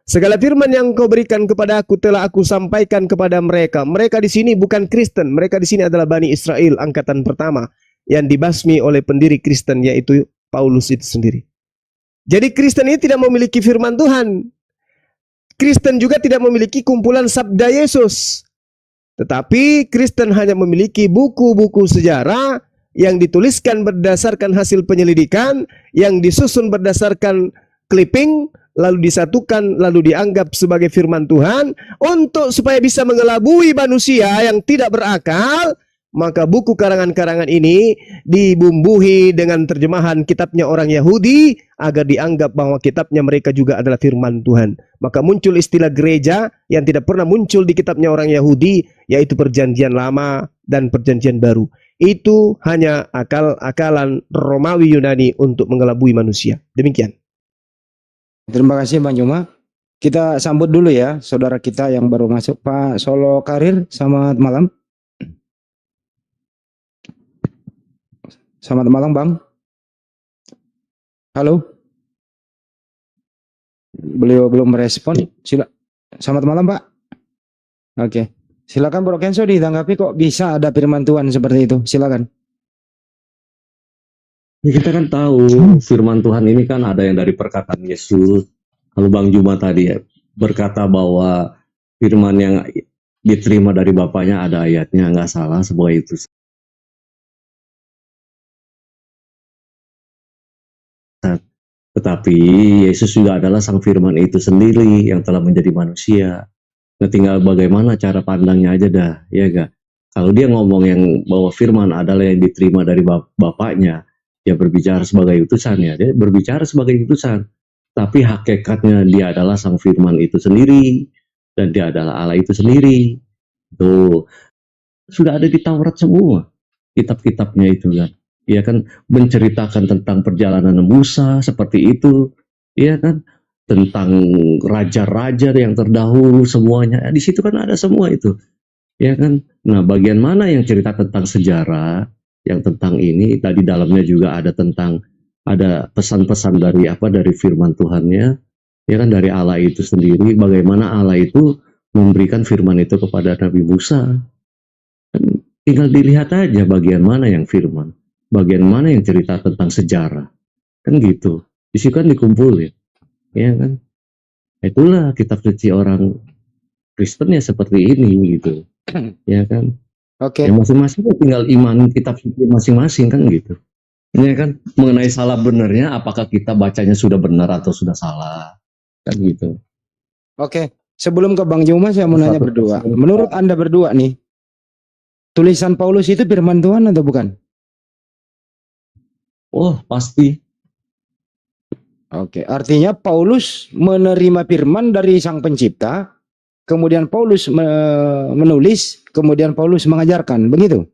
Segala firman yang kau berikan kepada aku telah aku sampaikan kepada mereka. Mereka di sini bukan Kristen, mereka di sini adalah Bani Israel, angkatan pertama yang dibasmi oleh pendiri Kristen, yaitu Paulus itu sendiri. Jadi Kristen ini tidak memiliki firman Tuhan. Kristen juga tidak memiliki kumpulan sabda Yesus. Tetapi Kristen hanya memiliki buku-buku sejarah yang dituliskan berdasarkan hasil penyelidikan, yang disusun berdasarkan clipping, lalu disatukan, lalu dianggap sebagai firman Tuhan untuk supaya bisa mengelabui manusia yang tidak berakal. Maka buku karangan-karangan ini dibumbuhi dengan terjemahan kitabnya orang Yahudi agar dianggap bahwa kitabnya mereka juga adalah firman Tuhan. Maka muncul istilah gereja yang tidak pernah muncul di kitabnya orang Yahudi, yaitu Perjanjian Lama dan Perjanjian Baru. Itu hanya akal-akalan Romawi Yunani untuk mengelabui manusia. Demikian. Terima kasih Bang Juma. Kita sambut dulu ya saudara kita yang baru masuk, Pak Solo Karir. Selamat malam. Selamat malam Bang. Halo. Beliau belum merespon. Selamat malam Pak. Oke. Silakan Bro Kenzo ditanggapi, kok bisa ada firman Tuhan seperti itu. Silakan. Ya, kita kan tahu firman Tuhan ini kan ada yang dari perkataan Yesus. Kalau Bang Juma tadi ya berkata bahwa firman yang diterima dari Bapaknya ada ayatnya, nggak salah sebuah itu. Tetapi Yesus juga adalah sang firman itu sendiri yang telah menjadi manusia. Nah, tinggal bagaimana cara pandangnya aja dah, ya gak? Kalau dia ngomong yang bahwa firman adalah yang diterima dari Bapaknya, dia berbicara sebagai utusan ya, dia berbicara sebagai utusan. Tapi hakikatnya dia adalah sang firman itu sendiri, dan dia adalah Allah itu sendiri. Tuh, sudah ada di Taurat semua, kitab-kitabnya itu kan. Ya kan, menceritakan tentang perjalanan Musa seperti itu, ya kan, tentang raja-raja yang terdahulu semuanya. Di situ kan ada semua itu, ya kan. Nah, bagian mana yang cerita tentang sejarah, yang tentang ini, tadi dalamnya juga ada tentang ada pesan-pesan dari dari firman Tuhannya, ya kan, dari Allah itu sendiri. Bagaimana Allah itu memberikan firman itu kepada Nabi Musa. Kan, tinggal dilihat aja bagian mana yang firman, bagian mana yang cerita tentang sejarah, kan gitu. Di situ kan dikumpulin, ya kan. Itulah kitab suci orang Kristen ya seperti ini gitu, ya kan. Oke. Ya masing-masing tinggal iman kitab suci masing-masing kan gitu. Ya kan, mengenai salah benernya apakah kita bacanya sudah benar atau sudah salah, kan gitu. Oke. Sebelum ke Bang Juma saya mau nanya berdua. Menurut Anda berdua nih, tulisan Paulus itu firman Tuhan atau bukan? Oh, pasti. Oke, artinya Paulus menerima firman dari Sang Pencipta, kemudian Paulus menulis, kemudian Paulus mengajarkan, begitu?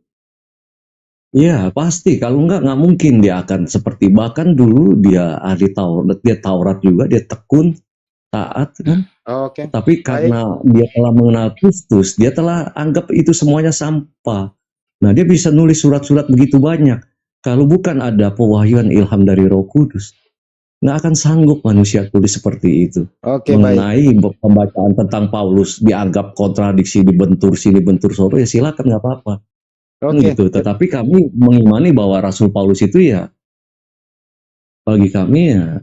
Iya, pasti. Kalau nggak mungkin dia akan seperti, bahkan dulu dia ahli Taurat, dia Taurat juga, dia tekun, taat kan. Oke. Tapi karena dia telah mengenal Kristus, dia telah anggap itu semuanya sampah. Nah, dia bisa nulis surat-surat begitu banyak. Kalau bukan ada pewahyuan ilham dari Roh Kudus, nggak akan sanggup manusia tulis seperti itu. Oke, mengenai pembacaan tentang Paulus dianggap kontradiksi, dibentur sini, bentur sono, ya silakan, nggak apa-apa. Oke. Gitu. Tetapi kami mengimani bahwa Rasul Paulus itu ya, bagi kami ya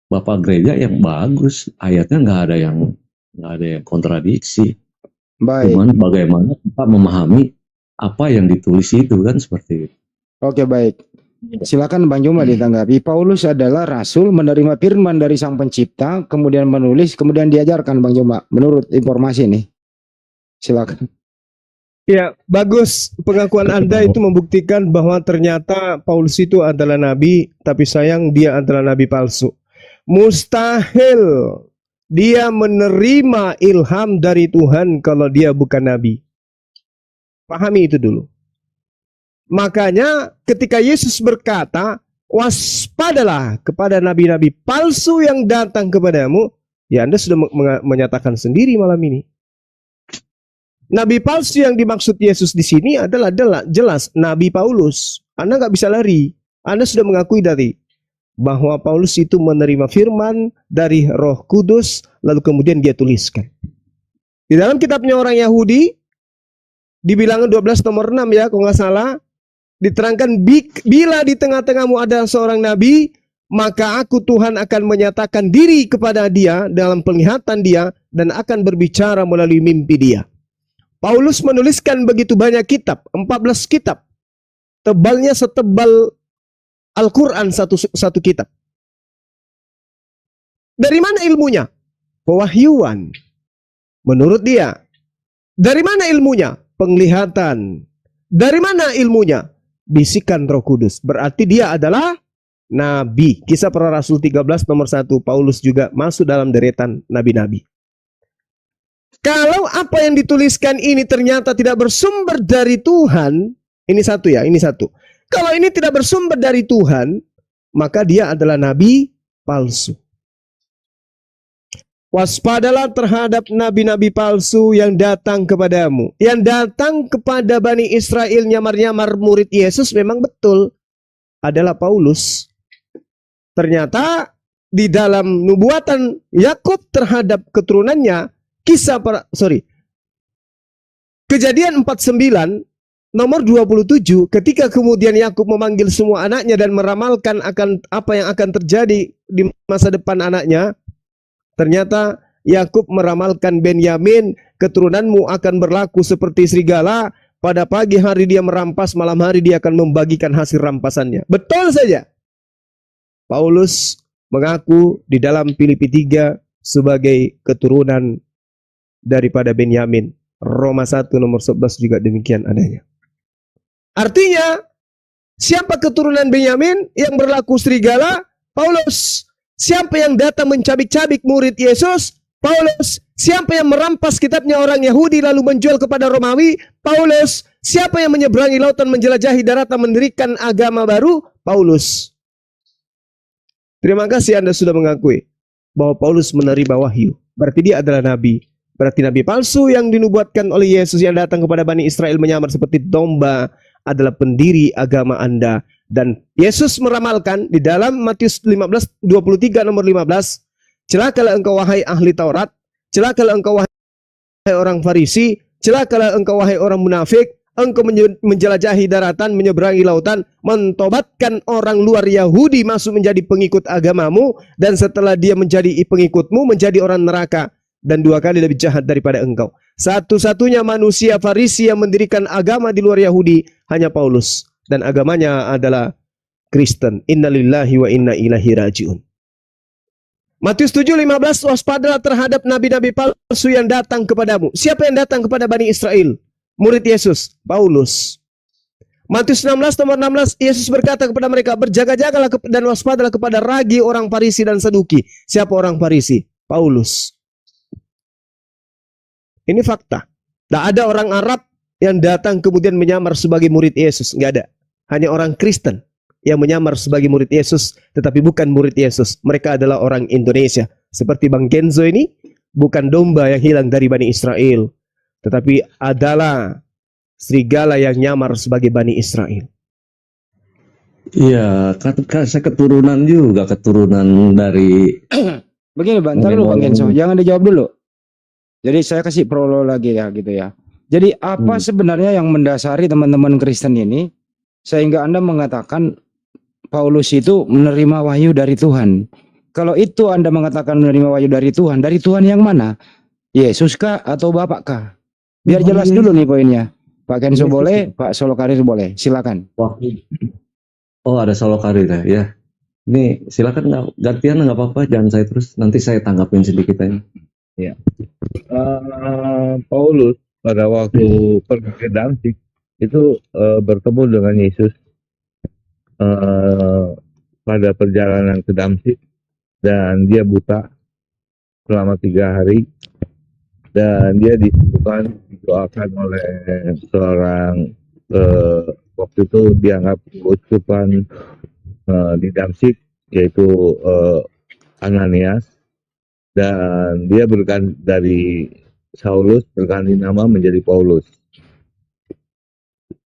Bapak Gereja yang bagus, ayatnya nggak ada yang kontradiksi. Baik. Cuman bagaimana kita memahami apa yang ditulis itu kan seperti itu. Oke, baik. Silakan Bang Juma ditanggapi. Paulus adalah rasul, menerima firman dari Sang Pencipta, kemudian menulis, kemudian diajarkan Bang Juma. Menurut informasi nih. Silakan. Ya, bagus. Pengakuan Anda itu membuktikan bahwa ternyata Paulus itu adalah nabi, tapi sayang dia adalah nabi palsu. Mustahil dia menerima ilham dari Tuhan kalau dia bukan nabi. Pahami itu dulu. Makanya ketika Yesus berkata, waspadalah kepada nabi-nabi palsu yang datang kepadamu, ya Anda sudah menyatakan sendiri malam ini. Nabi palsu yang dimaksud Yesus di sini adalah jelas Nabi Paulus. Anda nggak bisa lari. Anda sudah mengakui tadi bahwa Paulus itu menerima firman dari Roh Kudus lalu kemudian dia tuliskan. Di dalam kitabnya orang Yahudi, di Bilangan 12 nomor 6 ya, kalau nggak salah, diterangkan, bila di tengah-tengahmu ada seorang nabi, maka aku Tuhan akan menyatakan diri kepada dia dalam penglihatan dia dan akan berbicara melalui mimpi dia. Paulus menuliskan begitu banyak kitab, 14 kitab. Tebalnya setebal Al-Quran satu kitab. Dari mana ilmunya? Pewahyuan. Menurut dia. Dari mana ilmunya? Penglihatan. Dari mana ilmunya? Bisikan Roh Kudus. Berarti dia adalah nabi. Kisah Para Rasul 13 nomor 1. Paulus juga masuk dalam deretan nabi-nabi. Kalau apa yang dituliskan ini ternyata tidak bersumber dari Tuhan, ini satu ya, ini satu. Kalau ini tidak bersumber dari Tuhan, maka dia adalah nabi palsu. Waspadalah terhadap nabi-nabi palsu yang datang kepadamu. Yang datang kepada Bani Israel nyamar-nyamar murid Yesus memang betul adalah Paulus. Ternyata di dalam nubuatan Yakub terhadap keturunannya, Kejadian 49 nomor 27, ketika kemudian Yakub memanggil semua anaknya dan meramalkan akan apa yang akan terjadi di masa depan anaknya, ternyata Yakub meramalkan Benyamin, keturunanmu akan berlaku seperti serigala, pada pagi hari dia merampas, malam hari dia akan membagikan hasil rampasannya. Betul saja. Paulus mengaku di dalam Filipi 3 sebagai keturunan daripada Benyamin. Roma 1 nomor 11 juga demikian adanya. Artinya, siapa keturunan Benyamin yang berlaku serigala? Paulus. Siapa yang datang mencabik-cabik murid Yesus? Paulus. Siapa yang merampas kitabnya orang Yahudi lalu menjual kepada Romawi? Paulus. Siapa yang menyeberangi lautan, menjelajahi daratan, mendirikan agama baru? Paulus. Terima kasih Anda sudah mengakui bahwa Paulus menerima wahyu. Berarti dia adalah nabi. Berarti nabi palsu yang dinubuatkan oleh Yesus yang datang kepada Bani Israel menyamar seperti domba adalah pendiri agama Anda. Dan Yesus meramalkan di dalam Matius 15:23 nomor 15, celakalah engkau wahai ahli Taurat, celakalah engkau wahai orang Farisi, celakalah engkau wahai orang munafik, engkau menjelajahi daratan, menyeberangi lautan, mentobatkan orang luar Yahudi masuk menjadi pengikut agamamu, dan setelah dia menjadi pengikutmu menjadi orang neraka, dan 2 kali lebih jahat daripada engkau. Satu-satunya manusia Farisi yang mendirikan agama di luar Yahudi hanya Paulus. Dan agamanya adalah Kristen. Innalillahi wa inna ilaihi rajiun. Matius 7:15, waspadalah terhadap nabi-nabi palsu yang datang kepadamu. Siapa yang datang kepada Bani Israel? Murid Yesus, Paulus. Matius 16 nomor 16, Yesus berkata kepada mereka, berjaga-jagalah dan waspadalah kepada ragi orang Farisi dan Saduki. Siapa orang Farisi? Paulus. Ini fakta. Tidak ada orang Arab yang datang kemudian menyamar sebagai murid Yesus. Nggak ada. Hanya orang Kristen yang menyamar sebagai murid Yesus, tetapi bukan murid Yesus. Mereka adalah orang Indonesia. Seperti Bang Kenzo ini, bukan domba yang hilang dari Bani Israel, tetapi adalah serigala yang nyamar sebagai Bani Israel. Iya, saya keturunan juga, keturunan dari... Begini Bang, ntar dulu Bang Kenzo, jangan dijawab dulu. Jadi saya kasih prolog lagi ya gitu ya. Jadi apa sebenarnya yang mendasari teman-teman Kristen ini sehingga Anda mengatakan Paulus itu menerima wahyu dari Tuhan? Kalau itu Anda mengatakan menerima wahyu dari Tuhan yang mana? Yesus kah atau Bapak kah? Biar jelas dulu nih poinnya. Pak Kenzo boleh, Pak Solo Karir boleh. Silakan. Wah. Oh, ada Solo Karir ya. Ini silakan gantian nggak apa-apa, jangan saya terus. Nanti saya tanggapin sedikit aja. Ya. Paulus pada waktu pergi ke Damsyik itu bertemu dengan Yesus pada perjalanan ke Damsyik, dan dia buta selama 3 hari, dan dia didoakan oleh seorang waktu itu dianggap uskupan di Damsyik, yaitu Ananias, dan dia berganti dari Saulus berganti nama menjadi Paulus.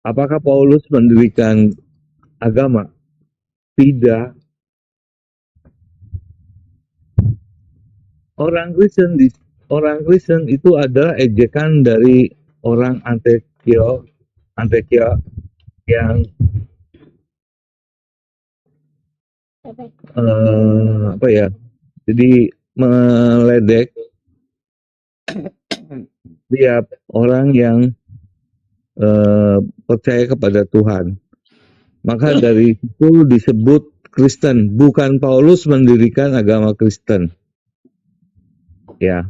Apakah Paulus mendirikan agama? Tidak. orang Kristen itu adalah ejekan dari orang Antioquia yang apa ya? Jadi meledek tiap orang yang percaya kepada Tuhan. Maka dari itu disebut Kristen. Bukan Paulus mendirikan agama Kristen. Ya,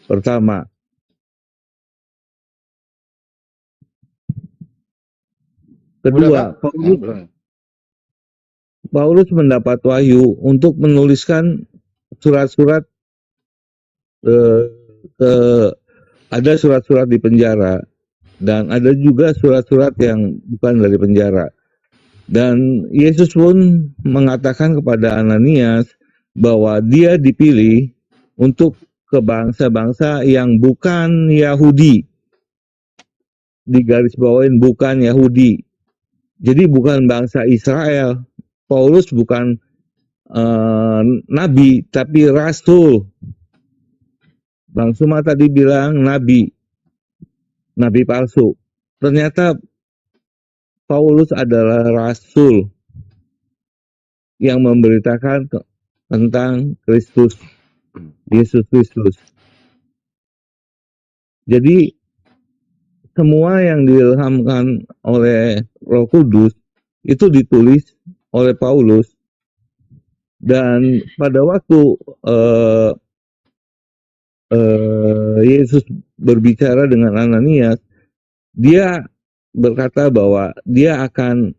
pertama. Kedua, Paulus mendapat wahyu untuk menuliskan surat-surat ada surat-surat di penjara dan ada juga surat-surat yang bukan dari penjara. Dan Yesus pun mengatakan kepada Ananias bahwa dia dipilih untuk ke bangsa-bangsa yang bukan Yahudi. Digarisbawahin bukan Yahudi. Jadi bukan bangsa Israel. Paulus bukan nabi, tapi rasul. Bang Suma tadi bilang nabi palsu. Ternyata Paulus adalah rasul yang memberitakan tentang Kristus, Yesus Kristus. Jadi semua yang diilhamkan oleh Roh Kudus itu ditulis oleh Paulus, dan pada waktu Yesus berbicara dengan Ananias, dia berkata bahwa dia akan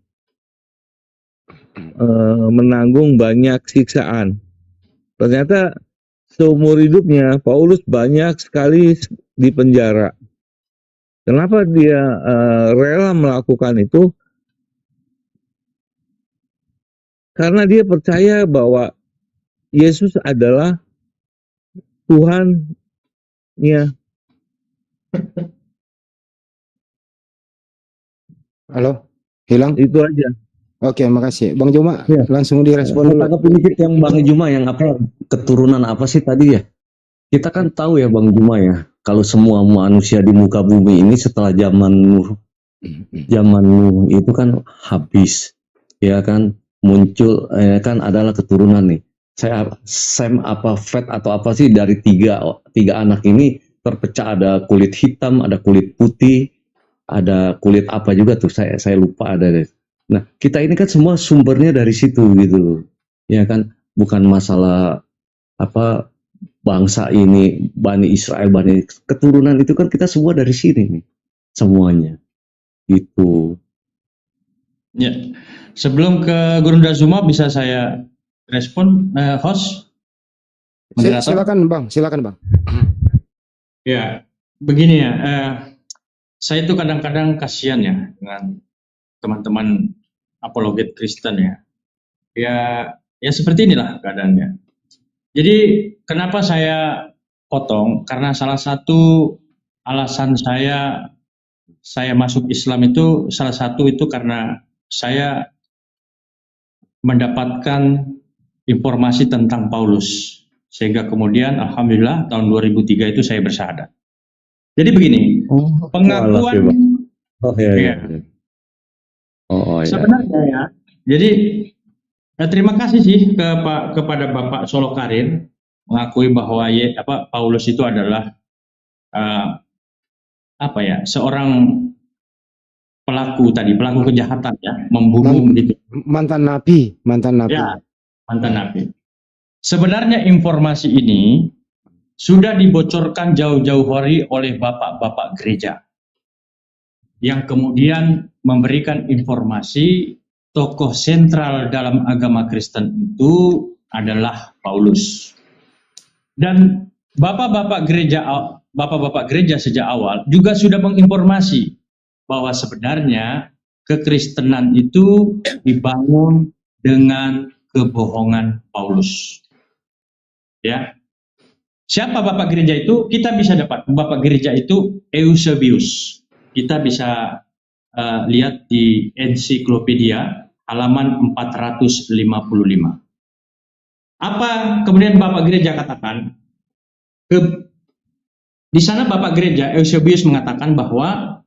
menanggung banyak siksaan. Ternyata seumur hidupnya Paulus banyak sekali di penjara. Kenapa dia rela melakukan itu? Karena dia percaya bahwa Yesus adalah Tuhannya. Halo, hilang? Itu aja. Oke, makasih. Bang Juma, Ya. langsung direspon dulu. Tanggapi dikit yang Bang Juma yang apa keturunan apa sih tadi ya? Kita kan tahu ya Bang Juma ya, kalau semua manusia di muka bumi ini setelah zaman Nuh itu kan habis, ya kan, muncul kan adalah keturunan nih. Sem apa Fat atau apa sih dari tiga anak ini terpecah, ada kulit hitam, ada kulit putih, ada kulit apa juga tuh saya lupa ada deh. Nah, kita ini kan semua sumbernya dari situ gitu loh. Ya kan, bukan masalah apa bangsa ini, Bani Israel, Bani keturunan itu kan kita semua dari sini nih. Semuanya. Gitu. Ya. Sebelum ke Guru Zuma bisa saya respon host? Moderator? Silakan Bang. Ya, begini ya. Saya itu kadang-kadang kasihan ya dengan teman-teman apologet Kristen ya. Ya seperti inilah keadaannya. Jadi kenapa saya potong? Karena salah satu alasan saya masuk Islam itu salah satu itu karena saya mendapatkan informasi tentang Paulus. Sehingga kemudian alhamdulillah tahun 2003 itu saya bersyahadat. Jadi begini, pengakuan ya. Sebenarnya ya. Jadi terima kasih sih kepada Bapak Solo Karir mengakui bahwa Paulus itu adalah seorang pelaku kejahatan ya, membunuh gitu. Mantan nabi. Ya, mantan nabi. Sebenarnya informasi ini sudah dibocorkan jauh-jauh hari oleh bapak-bapak gereja yang kemudian memberikan informasi tokoh sentral dalam agama Kristen itu adalah Paulus. Dan bapak-bapak gereja sejak awal juga sudah menginformasi bahwa sebenarnya kekristenan itu dibangun dengan kebohongan Paulus. Ya. Siapa bapak gereja itu? Kita bisa dapat bapak gereja itu Eusebius. Kita bisa lihat di ensiklopedia halaman 455. Apa kemudian bapak gereja katakan? Di sana Bapak Gereja Eusebius mengatakan bahwa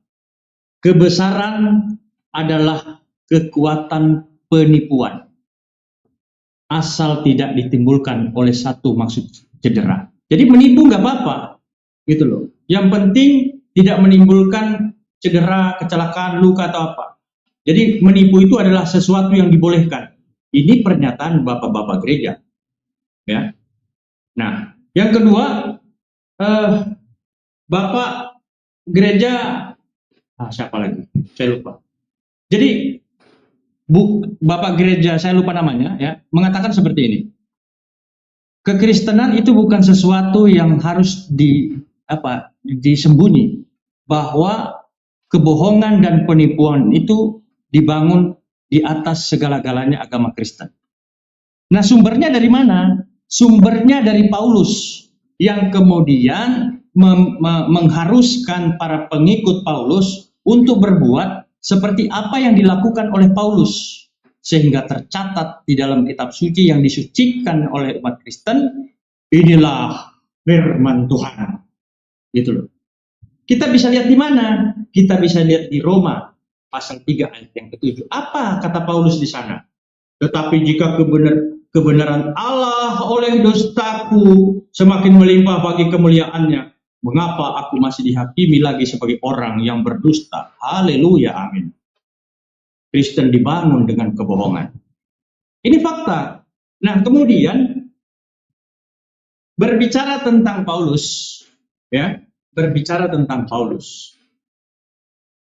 kebesaran adalah kekuatan penipuan, asal tidak ditimbulkan oleh satu maksud cedera. Jadi menipu nggak apa-apa, gitu loh. Yang penting tidak menimbulkan cedera, kecelakaan, luka atau apa. Jadi menipu itu adalah sesuatu yang dibolehkan. Ini pernyataan bapak-bapak gereja, ya. Nah, yang kedua, bapak gereja, siapa lagi? Saya lupa. Jadi bapak gereja, saya lupa namanya, ya, mengatakan seperti ini. Kekristenan itu bukan sesuatu yang harus disembunyi, bahwa kebohongan dan penipuan itu dibangun di atas segala-galanya agama Kristen. Nah, sumbernya dari mana? Sumbernya dari Paulus yang kemudian mengharuskan para pengikut Paulus untuk berbuat seperti apa yang dilakukan oleh Paulus, sehingga tercatat di dalam kitab suci yang disucikan oleh umat Kristen, inilah firman Tuhan. Gitu loh. Kita bisa lihat di mana? Kita bisa lihat di Roma pasal 3 ayat yang ke-7. Apa kata Paulus di sana? Tetapi jika kebenaran Allah oleh dustaku semakin melimpah bagi kemuliaannya, mengapa aku masih dihakimi lagi sebagai orang yang berdusta? Haleluya, amin. Kristen dibangun dengan kebohongan. Ini fakta. Nah, kemudian berbicara tentang Paulus, ya, berbicara tentang Paulus.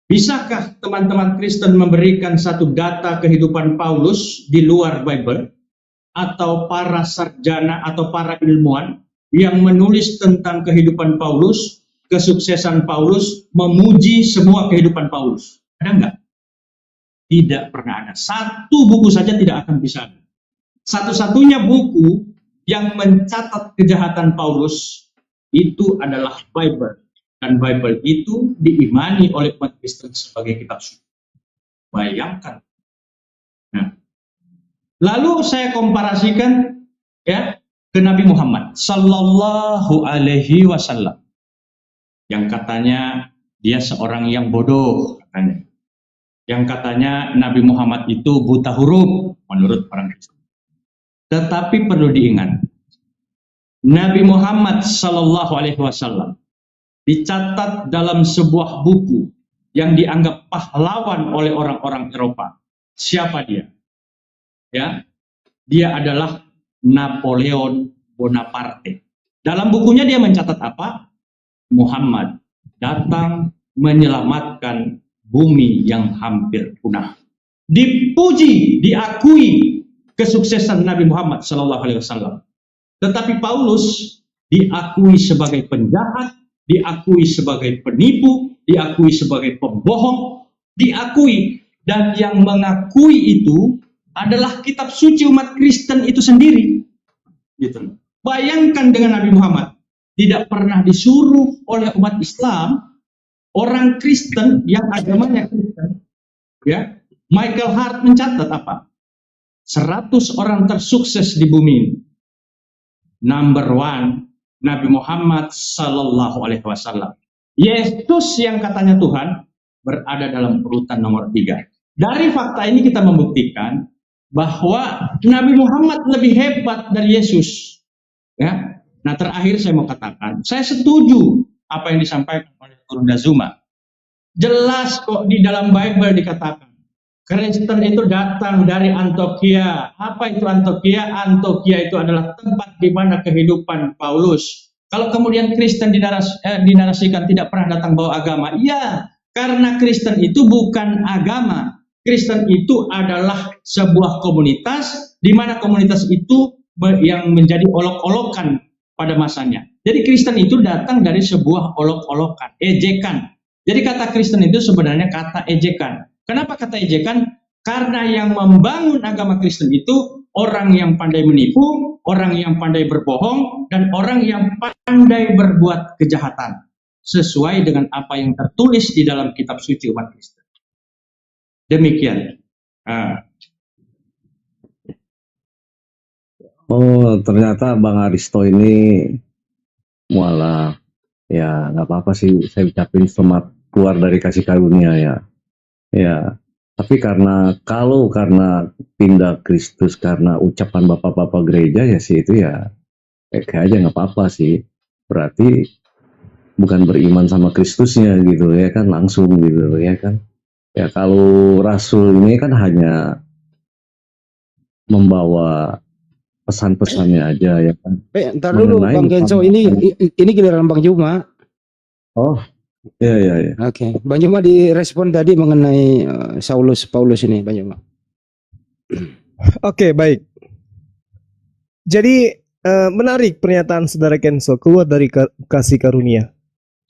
Bisakah teman-teman Kristen memberikan satu data kehidupan Paulus di luar Bible, atau para sarjana atau para ilmuwan yang menulis tentang kehidupan Paulus, kesuksesan Paulus, memuji semua kehidupan Paulus? Ada enggak? Tidak pernah ada. Satu buku saja tidak akan bisa ada. Satu-satunya buku yang mencatat kejahatan Paulus itu adalah Bible. Dan Bible itu diimani oleh umat Kristen sebagai kitab suci. Bayangkan. Nah, lalu saya komparasikan, ya, ke Nabi Muhammad Sallallahu Alaihi Wasallam, yang katanya dia seorang yang bodoh, katanya. Yang katanya Nabi Muhammad itu buta huruf menurut orang Kristen. Tetapi perlu diingat, Nabi Muhammad Sallallahu Alaihi Wasallam dicatat dalam sebuah buku yang dianggap pahlawan oleh orang-orang Eropa. Siapa dia? Ya, dia adalah Napoleon Bonaparte. Dalam bukunya dia mencatat apa? Muhammad datang menyelamatkan bumi yang hampir punah. Dipuji, diakui kesuksesan Nabi Muhammad SAW. Tetapi Paulus diakui sebagai penjahat, diakui sebagai penipu, diakui sebagai pembohong, diakui, dan yang mengakui itu adalah kitab suci umat Kristen itu sendiri. Gitu. Bayangkan dengan Nabi Muhammad tidak pernah disuruh oleh umat Islam, orang Kristen yang agamanya Kristen, ya. Michael Hart mencatat apa? 100 orang tersukses di bumi ini. Number 1, Nabi Muhammad Sallallahu Alaihi Wasallam. Yesus yang katanya Tuhan berada dalam urutan nomor 3. Dari fakta ini kita membuktikan bahwa Nabi Muhammad lebih hebat dari Yesus. Ya. Nah, terakhir saya mau katakan, saya setuju apa yang disampaikan oleh Guru Dazuma. Jelas kok di dalam Bible dikatakan Kristen itu datang dari Antioquia. Apa itu Antioquia? Antioquia itu adalah tempat di mana kehidupan Paulus. Kalau kemudian Kristen dinarasikan tidak pernah datang bawa agama, iya, karena Kristen itu bukan agama. Kristen itu adalah sebuah komunitas, di mana komunitas itu yang menjadi olok-olokan pada masanya. Jadi Kristen itu datang dari sebuah olok-olokan, ejekan. Jadi kata Kristen itu sebenarnya kata ejekan. Kenapa kata ejekan? Karena yang membangun agama Kristen itu orang yang pandai menipu, orang yang pandai berbohong, dan orang yang pandai berbuat kejahatan. Sesuai dengan apa yang tertulis di dalam kitab suci umat Kristen. Demikian. Oh, ternyata Bang Aristo ini mualaf. Ya nggak apa-apa sih, saya ucapin selamat keluar dari kasih karunia ya. Ya, tapi karena pindah Kristus karena ucapan bapak-bapak gereja ya sih itu ya kayak aja nggak apa-apa sih. Berarti bukan beriman sama Kristusnya gitu ya kan, langsung gitu ya kan. Ya kalau rasul ini kan hanya membawa pesan-pesannya aja ya kan. Ntar dulu Mengenai Bang Kenso, ini giliran Bang Juma. Oh, ya. Oke, Bang Juma direspon tadi mengenai Paulus ini, Bang Juma. Oke, baik. Jadi menarik pernyataan saudara Kenso, keluar dari kasih karunia.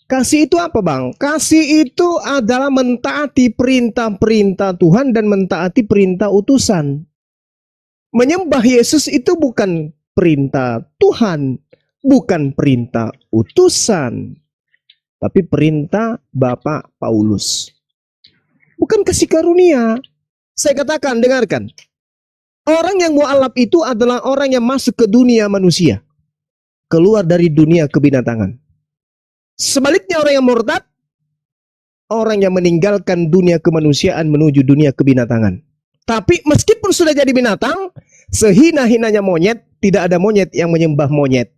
Kasih itu apa, Bang? Kasih itu adalah mentaati perintah-perintah Tuhan dan mentaati perintah utusan. Menyembah Yesus itu bukan perintah Tuhan, bukan perintah utusan, tapi perintah Bapak Paulus. Bukan kasih karunia. Saya katakan, dengarkan. Orang yang mu'alaf itu adalah orang yang masuk ke dunia manusia, keluar dari dunia kebinatangan. Sebaliknya orang yang murtad, orang yang meninggalkan dunia kemanusiaan menuju dunia kebinatangan. Tapi meskipun sudah jadi binatang, sehina-hinanya monyet, tidak ada monyet yang menyembah monyet.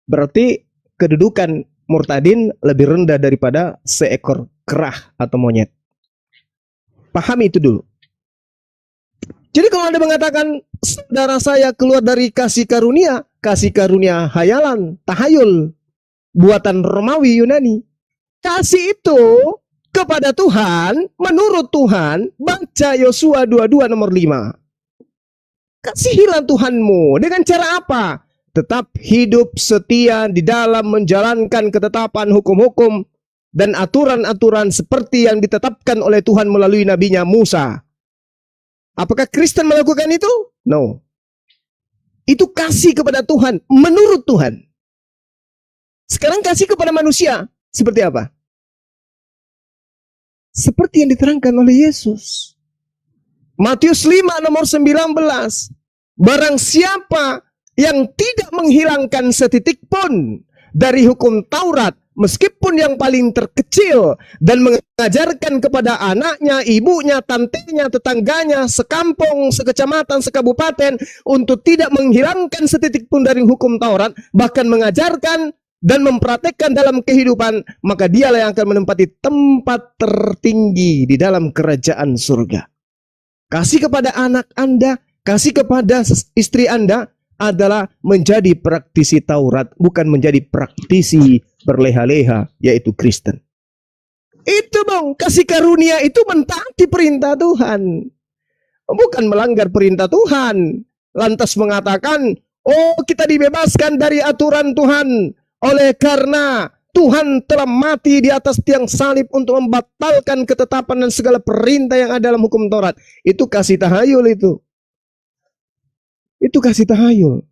Berarti kedudukan murtadin lebih rendah daripada seekor kerah atau monyet. Pahami itu dulu. Jadi kalau Anda mengatakan saudara saya keluar dari kasih karunia hayalan, tahayul, buatan Romawi Yunani. Kasih itu kepada Tuhan, menurut Tuhan, baca Yosua 22 nomor 5. Kasihilah Tuhanmu dengan cara apa? Tetap hidup setia di dalam menjalankan ketetapan hukum-hukum dan aturan-aturan seperti yang ditetapkan oleh Tuhan melalui nabinya Musa. Apakah Kristen melakukan itu? No. Itu kasih kepada Tuhan, menurut Tuhan. Sekarang kasih kepada manusia, seperti apa? Seperti yang diterangkan oleh Yesus. Matius 5 nomor 19. Barang siapa yang tidak menghilangkan setitik pun dari hukum Taurat, meskipun yang paling terkecil, dan mengajarkan kepada anaknya, ibunya, tantenya, tetangganya, sekampung, sekecamatan, sekabupaten, untuk tidak menghilangkan setitik pun dari hukum Taurat, bahkan mengajarkan dan mempraktekkan dalam kehidupan, maka dialah yang akan menempati tempat tertinggi di dalam kerajaan surga. Kasih kepada anak Anda, kasih kepada istri Anda adalah menjadi praktisi Taurat, bukan menjadi praktisi berleha-leha, yaitu Kristen. Itu Bang, kasih karunia itu mentaati perintah Tuhan, bukan melanggar perintah Tuhan. Lantas mengatakan, oh kita dibebaskan dari aturan Tuhan, oleh karena Tuhan telah mati di atas tiang salib untuk membatalkan ketetapan dan segala perintah yang ada dalam hukum Taurat. Itu kasih tahayul itu. Itu kasih tahayul.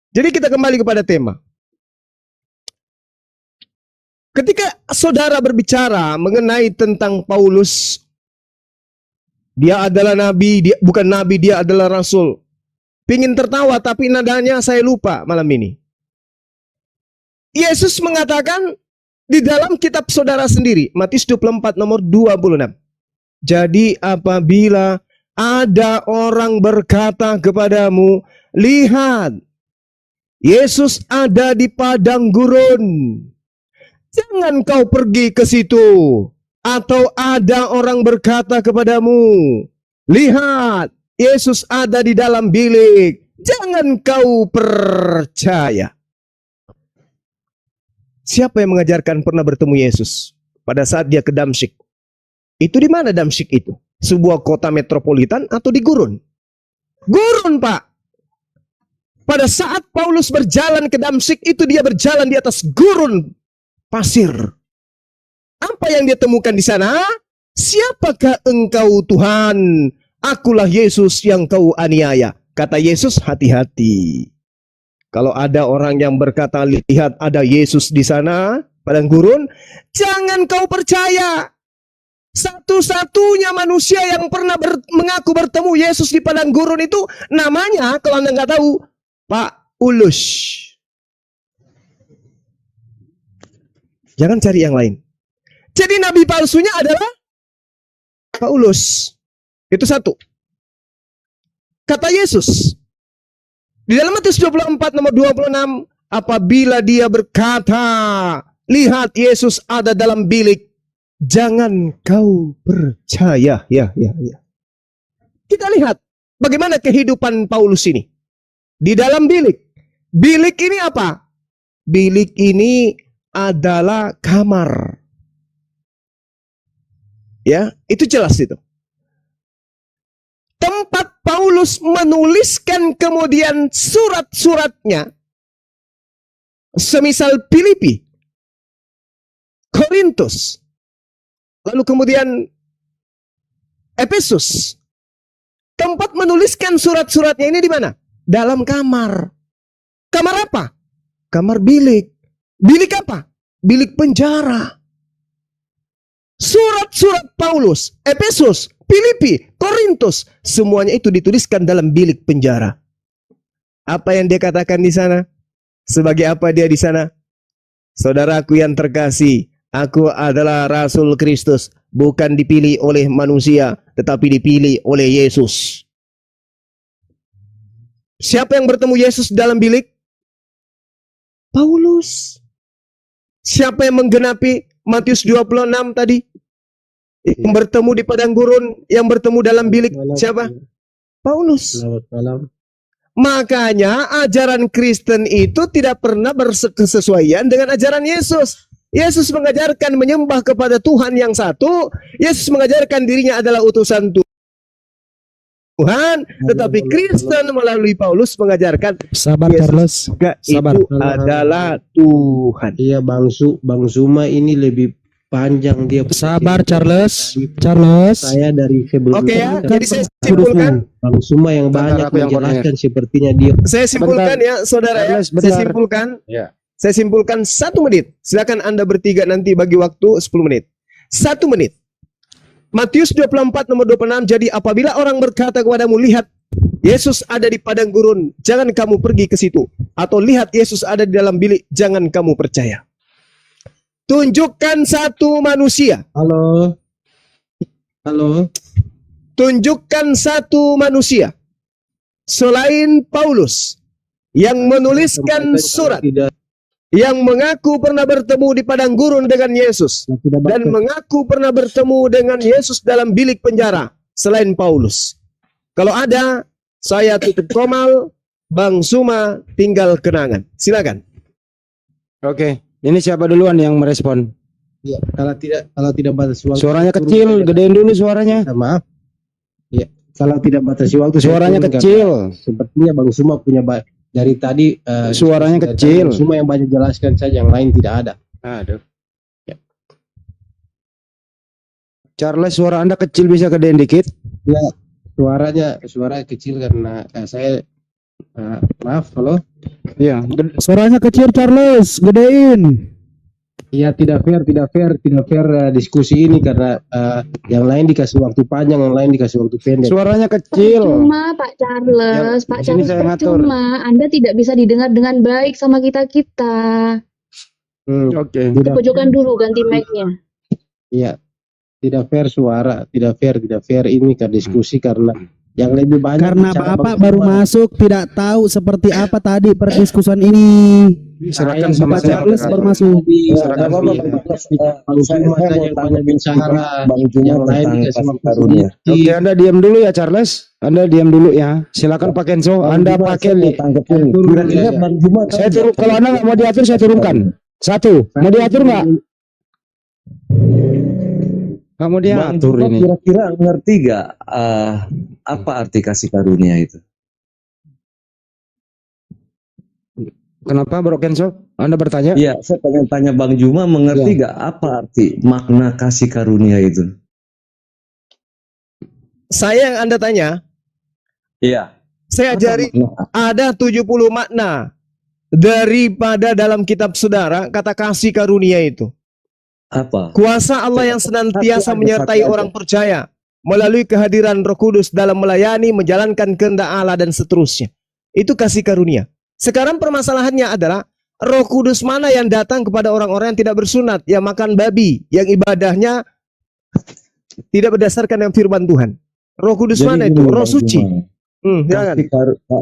Jadi kita kembali kepada tema. Ketika saudara berbicara mengenai tentang Paulus, dia adalah nabi, dia bukan nabi, dia adalah rasul. Pingin tertawa tapi nadanya saya lupa malam ini. Yesus mengatakan di dalam kitab saudara sendiri, Matius 24 nomor 26. Jadi apabila ada orang berkata kepadamu, lihat, Yesus ada di padang gurun, jangan kau pergi ke situ. Atau ada orang berkata kepadamu, lihat, Yesus ada di dalam bilik, jangan kau percaya. Siapa yang mengajarkan pernah bertemu Yesus pada saat dia ke Damsyik? Itu di mana Damsyik itu? Sebuah kota metropolitan atau di gurun? Gurun, Pak. Pada saat Paulus berjalan ke Damsyik itu dia berjalan di atas gurun pasir. Apa yang dia temukan di sana? Siapakah engkau Tuhan? Akulah Yesus yang kau aniaya. Kata Yesus, hati-hati. Kalau ada orang yang berkata, lihat ada Yesus di sana, padang gurun, jangan kau percaya. Satu-satunya manusia yang pernah mengaku bertemu Yesus di padang gurun itu namanya, kalau Anda nggak tahu, Pak Paulus. Jangan cari yang lain. Jadi nabi palsunya adalah Paulus. Itu satu. Kata Yesus di dalam Matius 24 nomor 26, apabila dia berkata, lihat Yesus ada dalam bilik, jangan kau percaya. Ya. Kita lihat bagaimana kehidupan Paulus ini di dalam bilik. Bilik ini apa? Bilik ini adalah kamar. Ya, itu jelas itu. Tempat Paulus menuliskan kemudian surat-suratnya, semisal Filipi, Korintus, lalu kemudian Efesus. Tempat menuliskan surat-suratnya ini di mana? Dalam kamar. Kamar apa? Kamar bilik. Bilik apa? Bilik penjara. Surat-surat Paulus, Efesus, Filipi, Korintus, semuanya itu dituliskan dalam bilik penjara. Apa yang dia katakan di sana? Sebagai apa dia di sana? Saudaraku yang terkasih, aku adalah Rasul Kristus, bukan dipilih oleh manusia, tetapi dipilih oleh Yesus. Siapa yang bertemu Yesus dalam bilik? Paulus. Siapa yang menggenapi Matius 26 tadi? Yang bertemu di padang gurun, yang bertemu dalam bilik siapa? Paulus. Makanya ajaran Kristen itu tidak pernah berkesesuaian dengan ajaran Yesus. Yesus mengajarkan menyembah kepada Tuhan yang satu. Yesus mengajarkan dirinya adalah utusan Tuhan, tetapi Kristen melalui Paulus mengajarkan Sabar Yesus Charles, juga sabar. itu adalah Tuhan. Iya, Bang Suma ini lebih panjang dia. Sabar Charles. Saya dari sebelum. Oke ya, Kan jadi saya simpulkan, Bang Suma yang banyak aku yang menjelaskan sepertinya dia. saya simpulkan ya, saudara ya, Charles, saya bentar. simpulkan. Ya. Saya simpulkan 1 menit. Silakan Anda bertiga nanti bagi waktu 10 menit. 1 menit. Matius 24 nomor 26. Jadi apabila orang berkata kepadamu, lihat Yesus ada di padang gurun, jangan kamu pergi ke situ. Atau lihat Yesus ada di dalam bilik, jangan kamu percaya. Tunjukkan satu manusia. Halo. Tunjukkan satu manusia selain Paulus yang menuliskan surat, Tidak, yang mengaku pernah bertemu di padang gurun dengan Yesus dan mengaku pernah bertemu dengan Yesus dalam bilik penjara selain Paulus. Kalau ada, saya tutup komal, Bang Suma tinggal kenangan. Silakan. Oke, ini siapa duluan yang merespon? ya, kalau tidak batasi waktu. Suaranya kecil, gedein dulu suaranya. Maaf. Ya, kalau tidak batasi waktu. saya Suaranya turun kecil. karena sepertinya Bang Suma punya dari tadi. Suaranya dari kecil. Bang Suma yang banyak jelaskan saja, yang lain tidak ada. Aduh. Charles, suara Anda kecil, bisa gedein dikit? Ya, suara kecil karena saya maaf. Halo. Iya. Suaranya kecil Charles, gedein. Iya, tidak fair diskusi ini karena yang lain dikasih waktu panjang, yang lain dikasih waktu pendek. Suaranya kecil. Percuma Pak Charles, Ya, Pak di sini Charles saya ngatur. percuma. Anda tidak bisa didengar dengan baik sama kita-kita. Oke. Pojokan dulu ganti mic-nya. Iya, tidak fair suara, tidak fair ini ke diskusi karena yang lebih banyak Karena bicara Bapak Bang baru Suma. masuk, tidak tahu seperti apa tadi perdiskusian ini. Serahkan Saya sama Bapak saya. Charles baru masuk. Serahkan Bang Suma saja yang banyak bicara, yang lain dikasih waktu sedikit. Oke, Anda diam dulu ya Charles. Anda diam dulu ya. Silakan Pak Kenzo. Anda pakai saya turun. Kalau Anda nggak mau diatur, saya turunkan. 1. Mau diatur nggak? Nggak mau diatur Bang, ini. kira-kira ngerti gak apa arti kasih karunia itu? Kenapa Bro Kenzo? Anda bertanya? Iya, saya pengen tanya Bang Juma, mengerti gak apa arti makna kasih karunia itu? Saya yang Anda tanya, Iya. saya Apa ajari makna? ada 70 makna daripada dalam kitab saudara kata kasih karunia itu. Apa? Kuasa Allah yang senantiasa menyertai orang percaya melalui kehadiran Roh Kudus dalam melayani, menjalankan kehendak Allah dan seterusnya. Itu kasih karunia. Sekarang permasalahannya adalah Roh Kudus mana yang datang kepada orang-orang yang tidak bersunat, yang makan babi, yang ibadahnya tidak berdasarkan yang firman Tuhan. Roh Kudus Jadi mana gini, itu? Roh Bang suci. Juma. Jangan.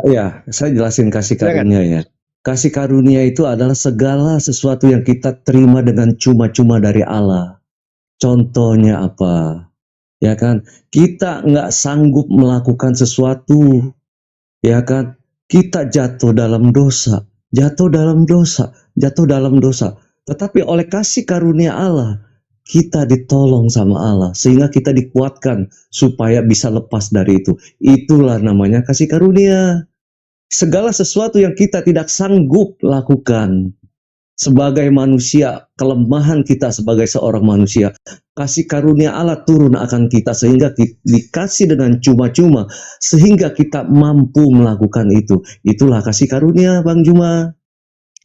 Ya, saya jelasin kasih Silakan. karunia ya. Kasih karunia itu adalah segala sesuatu yang kita terima dengan cuma-cuma dari Allah. Contohnya apa? Ya kan? Kita nggak sanggup melakukan sesuatu. Ya kan? Kita jatuh dalam dosa. Jatuh dalam dosa. Jatuh dalam dosa. Tetapi oleh kasih karunia Allah, kita ditolong sama Allah. Sehingga kita dikuatkan supaya bisa lepas dari itu. Itulah namanya kasih karunia. Segala sesuatu yang kita tidak sanggup lakukan sebagai manusia, kelemahan kita sebagai seorang manusia, kasih karunia Allah turun akan kita sehingga dikasih dengan cuma-cuma sehingga kita mampu melakukan itu. Itulah kasih karunia, Bang Juma.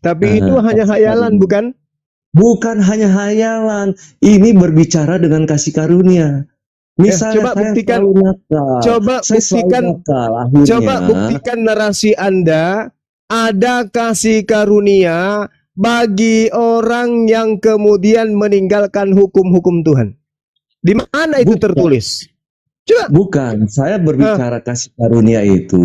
Tapi itu hanya kasih hayalan, karunia. bukan? Bukan hanya hayalan, ini berbicara dengan kasih karunia. Misalnya coba saya buktikan. selalu nakal, Coba saya selalu buktikan. nakal, akhirnya Coba buktikan narasi Anda ada kasih karunia bagi orang yang kemudian meninggalkan hukum-hukum Tuhan. Di mana itu Bukan. tertulis? Coba. Bukan, saya berbicara kasih karunia itu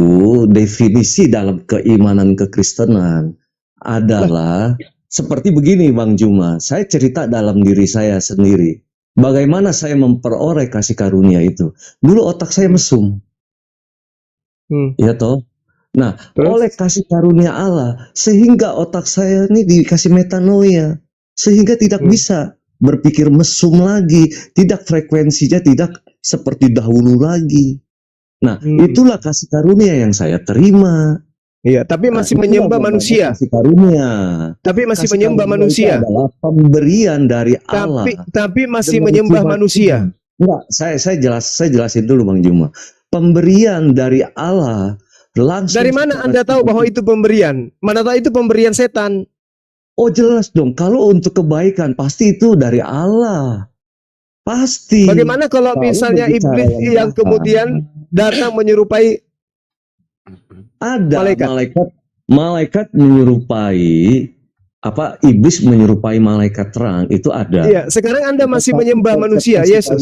definisi dalam keimanan kekristenan adalah seperti begini, Bang Juma. Saya cerita dalam diri saya sendiri. Bagaimana saya memperoleh kasih karunia itu? Dulu otak saya mesum, ya toh. Nah, Terus? oleh kasih karunia Allah, sehingga otak saya ini dikasih metanoia, sehingga tidak bisa berpikir mesum lagi, tidak frekuensinya tidak seperti dahulu lagi. Nah, itulah kasih karunia yang saya terima. Iya, tapi masih Nah, menyembah itulah manusia. Kasih karunia. Tapi masih Kasih menyembah karunia manusia. itu adalah pemberian dari Allah. Tapi masih Dengan menyembah cuma- manusia. Enggak, saya jelasin dulu, Bang Juma. Pemberian dari Allah langsung. Dari mana secara Anda tahu bahwa tiba-tiba. itu pemberian? Mana tahu itu pemberian setan? Oh, jelas dong. Kalau untuk kebaikan pasti itu dari Allah. Pasti. Bagaimana kalau misalnya berbicara iblis yang jahat, kemudian datang menyerupai ada malaikat. malaikat menyerupai iblis menyerupai malaikat terang itu ada. Iya, sekarang Anda masih Tetapi menyembah konsep manusia, kasih Yesus.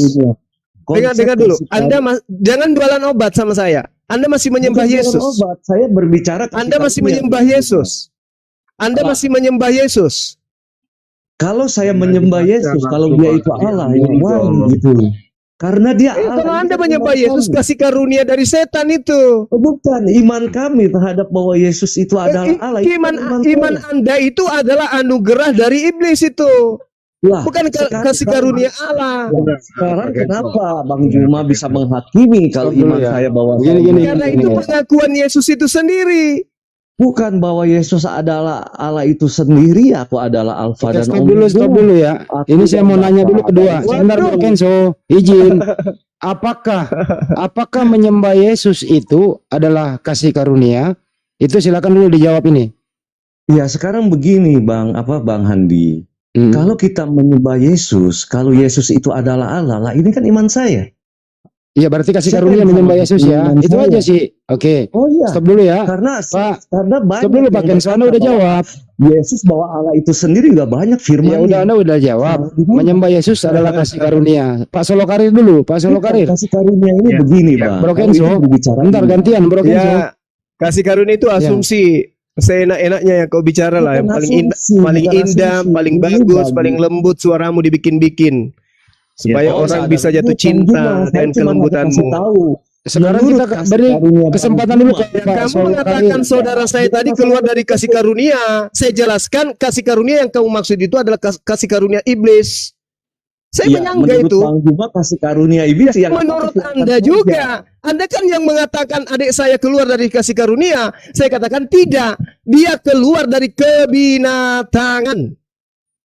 karunia, Dengar dulu. konsep kasih Anda jangan jualan obat sama saya. Anda masih menyembah Bukan Yesus. obat, saya berbicara kasih Anda masih karunia. menyembah Yesus. Anda Apa? masih menyembah Yesus. Kalau saya menyembah Yesus, kalau dia itu Allah yang wah gitu. Karena dia Allah. Kalau Anda itu menyembah iman Yesus, kami. kasih karunia dari setan itu. Bukan iman kami terhadap bahwa Yesus itu adalah Allah. Itu Iman Anda itu adalah anugerah dari iblis itu. Lah, Bukan sekarang- kasih karunia Allah. Sekarang kenapa Bang Juma bisa menghakimi kalau Stop dulu iman ya. saya bahwa Gini. Karena itu pengakuan Yesus itu sendiri. bukan bahwa Yesus adalah Allah itu sendiri, aku adalah Alfa Oke, dan stop dulu ya. Aku Ini saya dan mau nanya Bapa. dulu kedua. Waduh. Sebentar Bro Kenzo, izin. Apakah menyembah Yesus itu adalah kasih karunia? Itu silakan dulu dijawab ini. Ya sekarang begini Bang Handi. Kalau kita menyembah Yesus, kalau Yesus itu adalah Allah, lah ini kan iman saya. Iya, berarti kasih Saya karunia kan menyembah sama Yesus ya. iman Itu saya. aja sih. Oke. Oh iya. Stop dulu ya. Karena Pak, banyak. Stop dulu Pak yang Kenzo, Anda berkata udah bahwa jawab. Yesus bahwa Allah itu sendiri juga banyak firman. Ya udah, Anda udah jawab. Menyembah Yesus adalah kasih karunia. Pak Solokarir dulu, Pak Solokarir. Kasih karunia ini begini Bang. Bro Kalau Kenzo, itu berbicara bentar ini. gantian Bro Kenzo. Ya, kasih karunia itu asumsi. Seenak-enaknya yang kau bicara lah. Yang Bukan paling indah, asumsi, paling bukan indah, asumsi. paling Ini bagus, bagus. paling lembut suaramu dibikin-bikin. Supaya Oh, orang sadar. bisa jatuh Bukan, cinta Juma. Saya dengan cuma kelembutanmu. kasih tahu. Sekarang Menurut kita kasih beri karunia Bang kesempatan Juma, dulu ke Pak Kamu Solokarir. mengatakan saudara saya tadi keluar dari kasih karunia. Saya jelaskan kasih karunia yang kamu maksud itu adalah kasih karunia iblis. Saya ya, menyangka menurut itu. Bang Juma kasih karunia iblis yang Menurut apa? Anda juga. Anda kan yang mengatakan adik saya keluar dari kasih karunia. Saya katakan tidak. Dia keluar dari kebinatangan.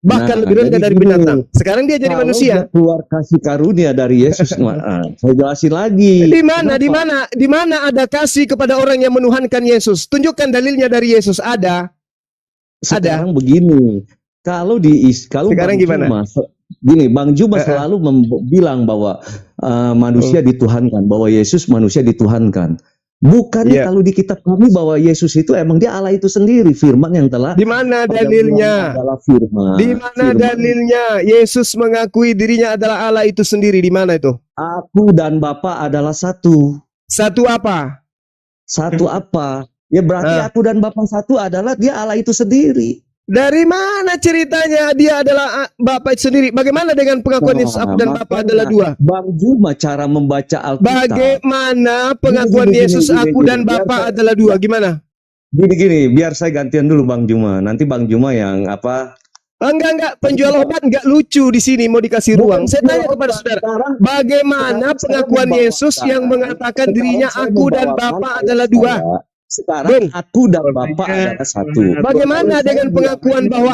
Bahkan Nah, lebih rendah jadi dari gini, binatang. Sekarang dia jadi Kalau manusia. dia keluar kasih karunia dari Yesus, saya jelasin lagi. Di mana? Kenapa? Di mana ada kasih kepada orang yang menuhankan Yesus? Tunjukkan dalilnya dari Yesus. Ada. Sekarang begini, kalau Sekarang Bang gimana? Juma, gini, Bang Juma selalu bilang bahwa manusia dituhankan, bahwa Yesus manusia dituhankan. Bukannya Iya. kalau di kitab kami bahwa Yesus itu emang dia Allah itu sendiri, firman yang telah Di mana pada dalilnya? mulanya adalah firman. Di mana Firman, dalilnya? Yesus mengakui dirinya adalah Allah itu sendiri. Di mana itu? aku dan Bapa adalah satu. Satu apa? Satu apa? Ya berarti Ah. aku dan Bapa satu adalah dia Allah itu sendiri. Dari mana ceritanya dia adalah Bapa itu sendiri? Bagaimana dengan pengakuan Yesus aku dan Bapa makanya adalah dua? Bang Juma cara membaca Alkitab. Bagaimana pengakuan Gini, Yesus gini, aku gini. dan Biar Bapa saya- adalah dua? Gimana? Gini, biar saya gantian dulu Bang Juma. Nanti Bang Juma yang apa? Enggak. Penjual obat enggak lucu di sini mau dikasih ruang. Saya tanya kepada saudara, Sekarang, bagaana sekarang saya pengakuan membawakan- Yesus yang mengatakan sekarang dirinya saya aku dan membawakan Bapa ayat adalah saya. dua? Sekarang Bung. aku dan Bapa adalah satu. Bagaimana dengan pengakuan bahwa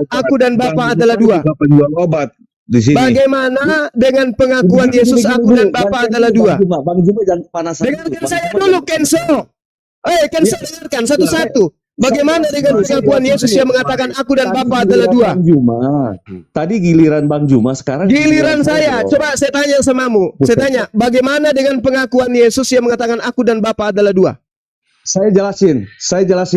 aku dan Bapa adalah dua? Penjual obat di sini. Bagaimana dengan pengakuan Gini, Yesus gini, aku gini. dan Bapa Gantian adalah dulu, dua? Bang Juma jangan panasan Dengarkan dulu. saya Bang Juma dulu, jangan- Kenso. Kenso dengarkan satu-satu. Bagaimana dengan pengakuan Yesus yang mengatakan aku dan Tadi Bapa giliran adalah dua? Bang Juma. Tadi giliran Bang Juma, sekarang Giliran saya, dong. coba saya tanya samamu. Saya tanya, bagaimana dengan pengakuan Yesus yang mengatakan aku dan Bapa adalah dua? Saya jelasin.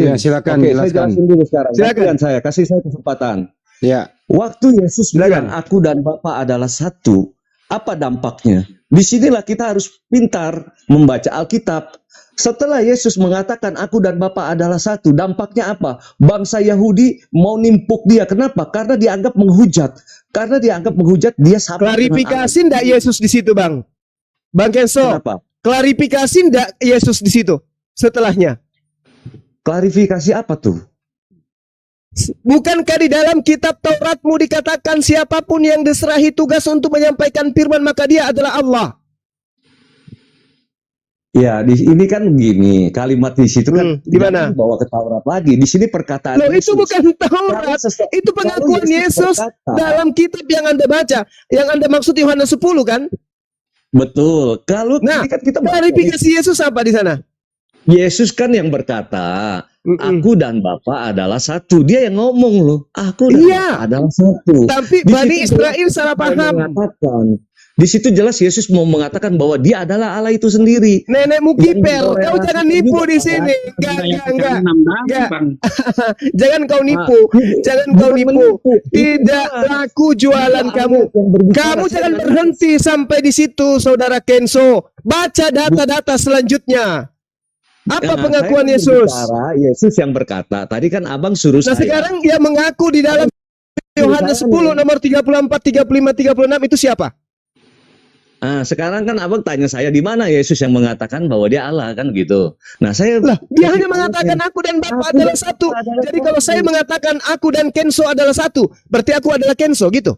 Ya, silakan, Oke, saya jelaskan. jelasin dulu sekarang. Silakan. Gantian saya, kasih saya kesempatan. Ya, Waktu Yesus Silakan. bilang aku dan Bapa adalah satu, apa dampaknya? Disinilah kita harus pintar membaca Alkitab. Setelah Yesus mengatakan aku dan Bapa adalah satu, dampaknya apa? Bangsa Yahudi mau nimpuk dia. Kenapa? Karena dianggap menghujat. Karena dianggap menghujat, dia sama dengan Klarifikasi ndak Yesus di situ, Bang? Bang Allah. Kenso, Kenapa? klarifikasi ndak Yesus di situ setelahnya? Klarifikasi apa tuh? Bukankah di dalam kitab Tauratmu dikatakan siapapun yang diserahi tugas untuk menyampaikan firman maka dia adalah Allah? Ya, ini kan begini, kalimat di situ kan gimana? jangan bawa ke Taurat lagi. Di sini perkataan Loh, itu Yesus. bukan Taurat, itu pengakuan Kalau Yesus berkata, dalam kitab yang Anda baca. Yang Anda maksud Yohanes 10 kan? betul. Kalau Nah, ini kan kita baca klarifikasi Yesus apa di sana? Yesus kan yang berkata, Mm-mm. aku dan Bapa adalah satu. Dia yang ngomong loh, aku dan Iya. Bapa adalah satu. Tapi Di Bani situ Israel salah Dia paham. mengatakan, di situ jelas Yesus mau mengatakan bahwa dia adalah Allah itu sendiri. Nenekmu kiper, kau Yang jangan toleransi nipu juga di ada. sini. Enggak. Enggak. Jangan kau nipu. Jangan kau Bukan nipu. menipu. Tidak laku jualan Itu kamu. ayat yang berbicara. Kamu Saya jangan nggak berhenti sampai di situ, Saudara Kenso. Baca data-data selanjutnya. Apa Nah, pengakuan saya Yesus? berbicara, Yesus yang berkata. Tadi kan abang suruh Nah, saya. sekarang dia mengaku di dalam Yohanes 10 nomor 34, 35, 36 itu siapa? Nah, sekarang kan abang tanya saya di mana Yesus yang mengatakan bahwa dia Allah kan gitu. Nah, saya Lah, dia hanya mengatakan aku dan Bapa adalah satu. Jadi kalau saya mengatakan aku dan Kenso adalah satu, berarti aku adalah Kenso gitu.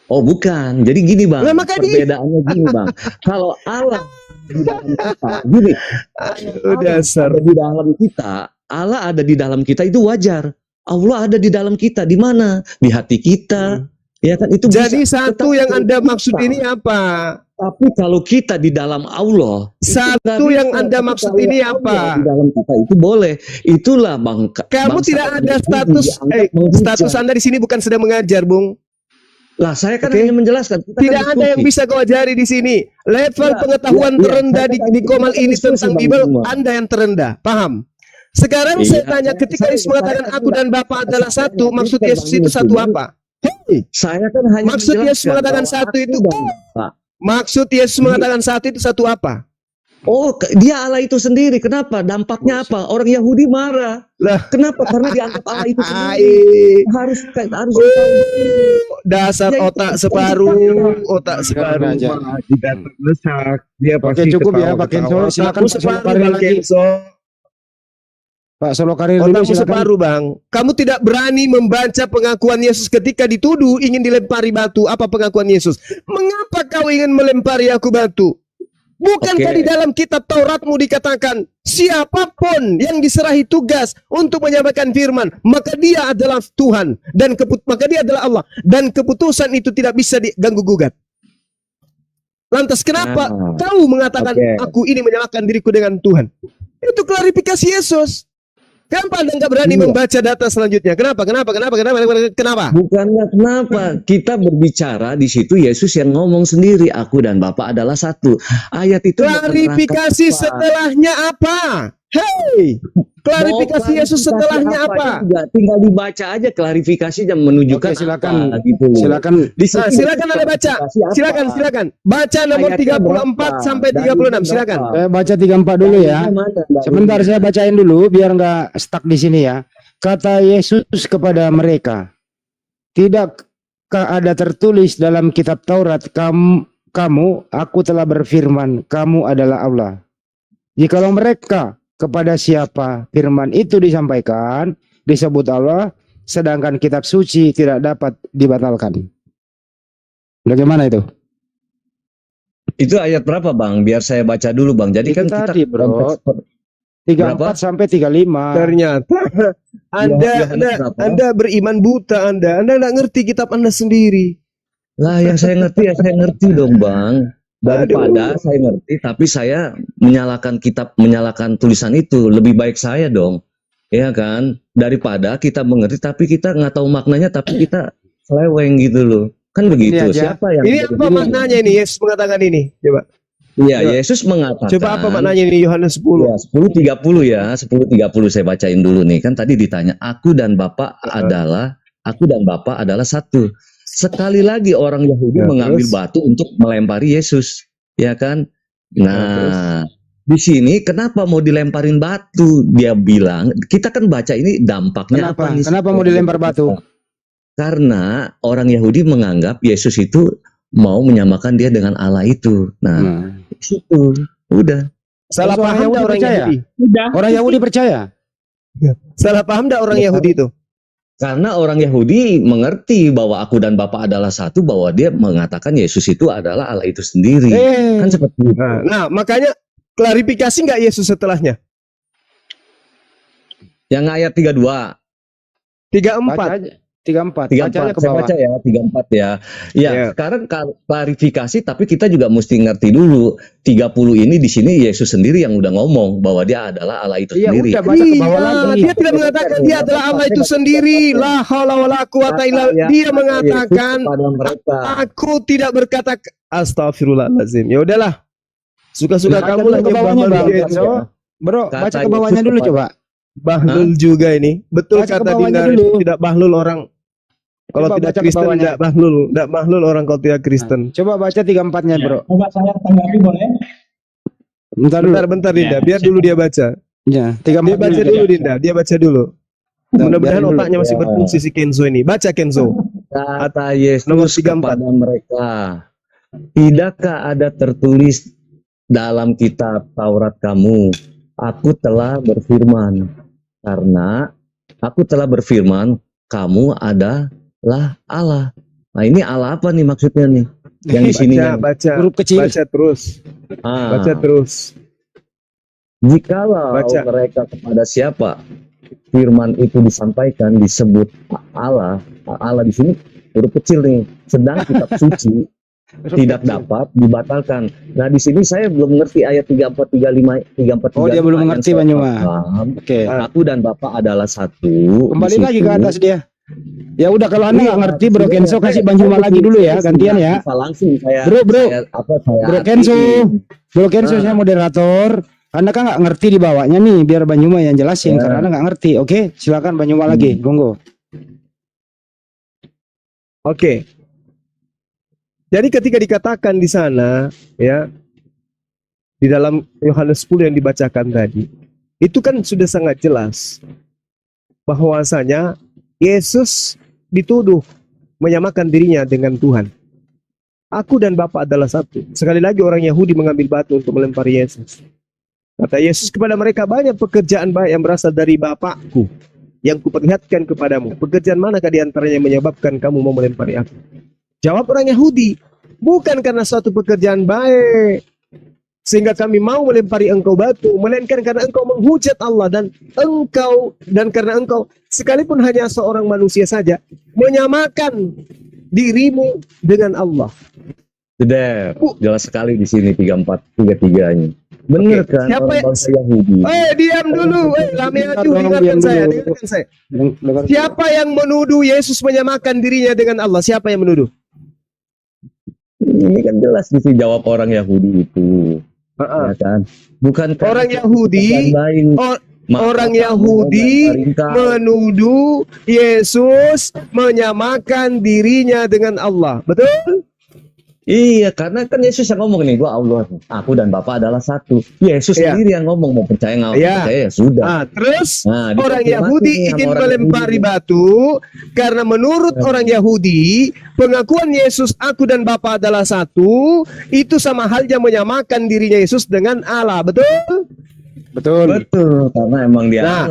Oh bukan, jadi gini bang, Lah, makanya perbedaannya gini bang. Kalau Allah di dalam kita, gini, Dasar. ada di dalam kita, Allah ada di dalam kita itu wajar. Allah ada di dalam kita, di mana? Di hati kita, ya kan itu. Jadi bisa. satu yang Tetapi Anda kita- maksud ini apa? Tapi kalau kita di dalam Allah, itu nggak Satu bisa. yang Anda Tapi maksud kalau ini Allah apa? Di dalam kita itu boleh. Itulah bang. Kamu bangsa tidak ada Yahudi status, dianggap menghujat. status Anda di sini bukan sedang mengajar, Bung. Lah saya kan Oke. hanya menjelaskan. Kita Tidak kan ada yang diskusi. bisa kau ajari di sini. Level Ya, pengetahuan ya, terendah saya di tadi Komal kita ini diskusi, tentang Bang Bible, Juma. Anda yang terendah. Paham? Sekarang Iya, saya tanya, saya- ketika saya- Yesus mengatakan saya- aku dan Bapa adalah saya- satu, maksud saya- Yesus saya- itu satu saya- apa? Hei, Saya kan hanya Maksud Yesus menjelaskan mengatakan bahwa satu aku itu- dan Bapa. maksud Yesus mengatakan satu itu satu apa? Oh, dia Allah itu sendiri. Kenapa? Dampaknya apa? Orang Yahudi marah. Lah. Kenapa? Karena dianggap Allah itu sendiri. Ai, Harus harus dasar Ya, itu otak kan separuh, kita- otak separuh. aja. Tidak terdesak, dia Oke, pasti cukup ya, Pak ketawa-ketawa. Kenso. Silakan Otakmu Pak separuh, Solokarir Bang lagi. Kenso. Pak Solokarir dulu, Otakmu silakan. separuh, Bang. Kamu tidak berani membaca pengakuan Yesus ketika dituduh ingin dilempari batu. Apa pengakuan Yesus? Mengapa kau ingin melempari aku batu? Bukankah Oke. di dalam kitab Tauratmu dikatakan siapapun yang diserahi tugas untuk menyampaikan firman, maka dia adalah Tuhan dan maka dia adalah Allah dan keputusan itu tidak bisa diganggu gugat. Lantas kenapa Nah, kau mengatakan oke. aku ini menyamakan diriku dengan Tuhan? Itu klarifikasi Yesus. Kenapa Anda nggak berani Iya. membaca data selanjutnya? Kenapa? Kenapa? Bukannya kenapa? Kita berbicara di situ Yesus yang ngomong sendiri, aku dan Bapa adalah satu. Ayat itu Klarifikasi menerangkan apa? setelahnya apa? Hei, klarifikasi Mau Yesus setelahnya apa? Juga, tinggal dibaca aja klarifikasinya menunjukkan Oke, silakan. apa, gitu loh. Silakan. Di situ Nah, silakan Anda baca. klarifikasi apa? Silakan. Baca nomor Ayatnya 34 berapa? sampai Dalilnya 36. Silakan. berapa? Saya baca 34 dulu ya. Dalilnya mana? Dalilnya. Sebentar saya bacain dulu biar nggak stuck di sini ya. Kata Yesus kepada mereka, tidakkah ada tertulis dalam kitab Taurat, kamu, aku telah berfirman, kamu adalah Allah. Jikalau mereka kepada siapa firman itu disampaikan, disebut Allah, sedangkan kitab suci tidak dapat dibatalkan. Bagaimana itu? Itu ayat berapa, Bang? Biar saya baca dulu, Bang. Jadi Itu kan tadi, kita bro. konteks 34 sampai 35. Ternyata Anda beriman buta Anda nggak ngerti kitab Anda sendiri. lah yang saya ngerti ya saya ngerti dong, Bang. Daripada saya ngerti tapi saya menyalahkan tulisan itu, lebih baik saya dong. Ya kan? Daripada kita mengerti tapi kita nggak tahu maknanya tapi kita seleweng gitu loh. Kan begitu. Ini aja. Siapa yang Ini apa maknanya ini? Yesus mengatakan ini. Coba. Iya, Coba. Yesus mengatakan. Coba apa maknanya ini Yohanes 10? Ya, 10:30 ya. 10:30 saya bacain dulu nih. Kan tadi ditanya, aku dan Bapa adalah satu. Sekali lagi orang Yahudi Ya, mengambil terus? batu untuk melempari Yesus, ya kan? Nah, di sini kenapa mau dilemparin batu? Dia bilang, kita kan baca ini dampaknya Kenapa? apa nih? Kenapa mau dilempar batu? Karena orang Yahudi menganggap Yesus itu mau menyamakan dia dengan Allah itu. Nah, itu udah. Salah Orang paham Yahudi dah orang percaya? Yahudi. Orang Yahudi percaya? Salah paham dah orang Yahudi itu. Karena orang Yahudi mengerti bahwa aku dan Bapa adalah satu, bahwa dia mengatakan Yesus itu adalah Allah itu sendiri. Kan seperti itu. Nah, makanya klarifikasi nggak Yesus setelahnya? Yang ayat 32. 34. Baca aja. 34. 34, Baca aja ke saya bawah. baca ya, 34 ya. Ya, Ya. sekarang klarifikasi, tapi kita juga mesti ngerti dulu. 30 ini di sini Yesus sendiri yang udah ngomong bahwa dia adalah Allah itu Iya, sendiri. udah baca ke bawah Iya, lagi. dia tidak mengatakan dia adalah Allah itu sendiri. La haula wala quwata illa billah. Dia mengatakan pada mereka. aku tidak berkata astagfirullahalazim. Ya udahlah. Suka-suka Baca kamu dulu lah ke bawahnya, nyebab Bang. dia. So, bro, Kata baca ke bawahnya Yesus dulu kepada- coba. Bahlul juga ini. Betul Baca ke kata bawahnya Dinda, dulu. tidak bahlul orang. Kalau Coba tidak baca ke Kristen bawahnya. tidak bahlul orang kalau tidak Kristen. Coba baca 34-nya, bro. Coba saya tanggapi boleh? Bentar dulu. Bentar Dinda, biar dulu dia baca. Ya, Dia 34 baca dulu. dulu Dinda, dia baca dulu. Mudah-mudahan biarin dulu. otaknya masih Ya. berfungsi si Kenzo ini. Baca Kenzo. Kata Yesus Nomor 34. kepada mereka, tidakkah ada tertulis dalam kitab Taurat kamu, aku telah berfirman, karena aku telah berfirman, kamu adalah Allah. Nah, ini Allah apa nih maksudnya nih? Yang di sini Baca Huruf kecil. baca terus. Ah, Baca terus. jikalau Baca. mereka kepada siapa firman itu disampaikan disebut Allah, Allah di sini huruf kecil nih, sedang kitab suci tidak dapat dibatalkan. Nah, di sini saya belum mengerti ayat 34 35 34 Oh, dia belum yang mengerti, saya Banyuma. paham. Oke. Aku dan Bapa adalah satu. Kembali Di lagi situ. ke atas dia. Ya udah kalau Anda nggak ngerti, Bro Kenzo kasih Banjuma lagi dulu ya, gantian ya. Bisa langsung saya Bro. saya Bro Kenzo. Bro Kenzo saya moderator. Anda kan nggak ngerti di bawahnya nih, biar Banjuma yang jelasin Ya. karena Anda nggak ngerti. Oke, silakan Banjuma lagi. Monggo. Oke. Jadi ketika dikatakan di sana ya di dalam Yohanes 10 yang dibacakan tadi, itu kan sudah sangat jelas bahwasanya Yesus dituduh menyamakan dirinya dengan Tuhan. Aku dan Bapa adalah satu. Sekali lagi orang Yahudi mengambil batu untuk melempari Yesus. Kata Yesus kepada mereka, banyak pekerjaan baik yang berasal dari Bapakku yang kuperlihatkan kepadamu. Pekerjaan manakah di antaranya yang menyebabkan kamu mau melempari aku? Jawab orang Yahudi, bukan karena suatu pekerjaan baik sehingga kami mau melempari engkau batu, melainkan karena engkau menghujat Allah dan karena engkau sekalipun hanya seorang manusia saja menyamakan dirimu dengan Allah. Sudah jelas sekali di sini 34 33-nya. Bener Oke. kan Siapa orang yang- bangsa Yahudi. Diam dulu. Lamiaju, dengarkan saya, dengarkan saya. Dengar- Siapa yang menuduh Yesus menyamakan dirinya dengan Allah? Siapa yang menuduh? Ini kan jelas mesti jawab orang Yahudi itu, ya kan? Bukan karena Orang Yahudi, yang lain. or- Maka orang kamu Yahudi mencari menuduh Yesus menyamakan dirinya dengan Allah. Betul? Iya, karena kan Yesus yang ngomong nih, gua Allah, aku dan Bapa adalah satu. Yesus Iya. sendiri yang ngomong, mau percaya nggak Iya. percaya ya sudah. Terus Nah, orang dikonfirmasi Yahudi nih sama ingin orang melempari Yahudi. batu karena menurut orang Yahudi pengakuan Yesus aku dan Bapa adalah satu itu sama halnya menyamakan dirinya Yesus dengan Allah. Betul? Betul. Betul, karena emang dia Nah.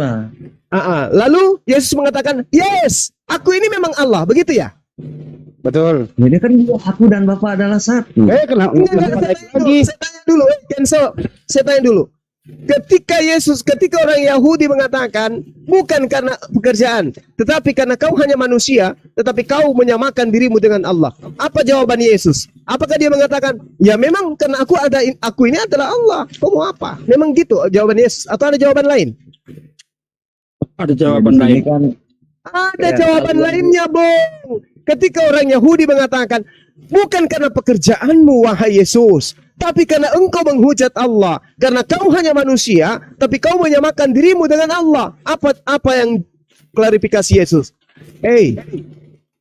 Allah. Lalu Yesus mengatakan, "Yes, aku ini memang Allah." Begitu ya? Betul. Jadi kan aku dan Bapa adalah satu. Kenapa Enggak, saya tanya dulu, Kenzo. Saya tanya dulu. Ketika orang Yahudi mengatakan bukan karena pekerjaan, tetapi karena kau hanya manusia, tetapi kau menyamakan dirimu dengan Allah. Apa jawaban Yesus? Apakah dia mengatakan, ya memang karena aku ini adalah Allah. Kau mau apa? Memang gitu jawaban Yesus atau ada jawaban lain? Ada Di sini kan Ada Ya, jawaban kalau- lainnya, Bung. Ketika orang Yahudi mengatakan, bukan karena pekerjaanmu, wahai Yesus, tapi karena engkau menghujat Allah. Karena kau hanya manusia, tapi kau menyamakan dirimu dengan Allah. Apa yang klarifikasi Yesus?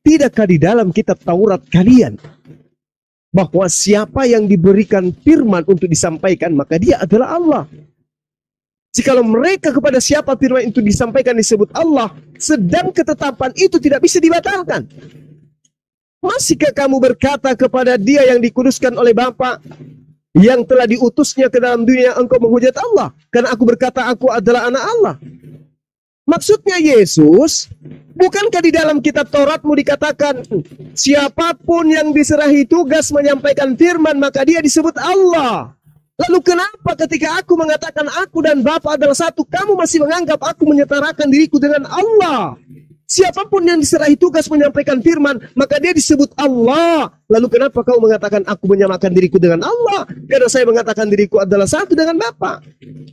Tidakkah di dalam kitab Taurat kalian bahwa siapa yang diberikan firman untuk disampaikan, maka dia adalah Allah. Jikalau mereka kepada siapa firman itu disampaikan disebut Allah, sedang ketetapan itu tidak bisa dibatalkan. Masihkah kamu berkata kepada dia yang dikuduskan oleh Bapa, yang telah diutusnya ke dalam dunia, engkau menghujat Allah? Karena aku berkata aku adalah anak Allah. Maksudnya Yesus, bukankah di dalam kitab Tauratmu dikatakan, siapapun yang diserahi tugas menyampaikan firman, maka dia disebut Allah. Lalu kenapa ketika aku mengatakan aku dan Bapa adalah satu, kamu masih menganggap aku menyetarakan diriku dengan Allah? Siapapun yang diserahi tugas menyampaikan firman, maka dia disebut Allah. Lalu kenapa kau mengatakan aku menyamakan diriku dengan Allah? Karena saya mengatakan diriku adalah satu dengan Bapa.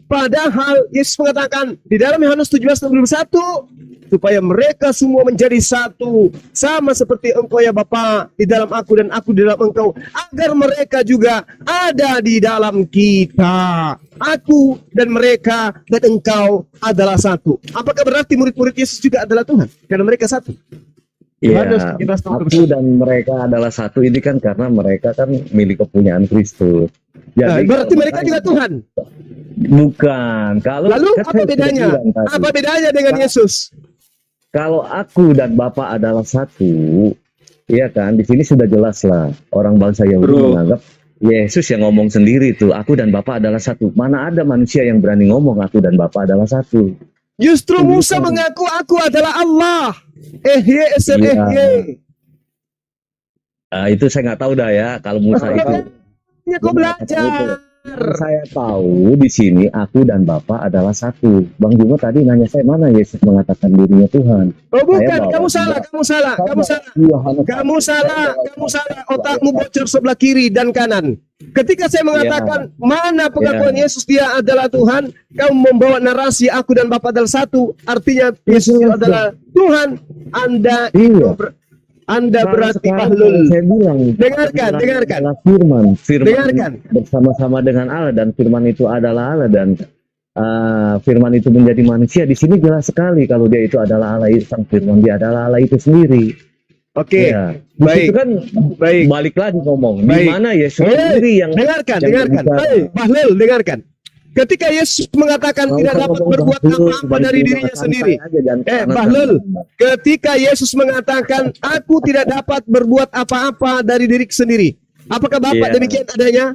Padahal Yesus mengatakan di dalam Yohanes 17:21, supaya mereka semua menjadi satu, sama seperti engkau ya Bapa di dalam aku dan aku di dalam engkau, agar mereka juga ada di dalam kita. Aku dan mereka dan engkau adalah satu. Apakah berarti murid-murid Yesus juga adalah Tuhan? Karena mereka satu. Yohanes ya, 17:21. aku dan mereka adalah satu. Ini kan karena mereka kan milik kepunyaan Kristus. Jadi Berarti mereka juga Tuhan. bukan. Kalau Lalu kan apa saya sudah bedanya? bilang tadi, Apa bedanya dengan Yesus? Kalau aku dan Bapa adalah satu, ya kan? Di sini sudah jelas lah. Orang bangsa Yahudi menganggap Yesus yang ngomong sendiri tuh, aku dan Bapa adalah satu. Mana ada manusia yang berani ngomong aku dan Bapa adalah satu? Justru Musa mengaku aku adalah Allah. Iya. Itu saya nggak tahu dah ya. Kalau Musa itu, Ya kau belajar. saya tahu di sini aku dan Bapa adalah satu. Bang Juma tadi nanya saya mana Yesus mengatakan dirinya Tuhan. Oh bukan, Saya bawa kamu salah, juga. kamu salah, kamu salah. Yohanes Kamu salah, kamu salah. Otakmu bocor sebelah kiri dan kanan. Ketika saya mengatakan mana pengakuan Yesus dia adalah Tuhan, kamu membawa narasi aku dan Bapa adalah satu. Artinya Yesus adalah Tuhan. Iya. Anda berarti Sekarang bahlul. saya bilang, Dengarkan, dengarkan. adalah firman Dengarkan. bersama-sama dengan Allah dan firman itu adalah Allah dan firman itu menjadi manusia. Di sini jelas sekali kalau dia itu adalah Allah, sang firman dia adalah Allah itu sendiri. Oke, Ya. baik. Itu kan Baik. balik lagi ngomong. Di Baik. mana Yesus sendiri yang Dengarkan, yang dengarkan. berbicara. Bahlul, dengarkan. Ketika Yesus mengatakan Nggak tidak usah dapat ngomong berbuat dulu, apa-apa balik dari dulu, dirinya santai sendiri. aja, jangan panas-panas. Bahlul, ketika Yesus mengatakan aku tidak dapat berbuat apa-apa dari diri sendiri, apakah Bapak Iya. demikian adanya?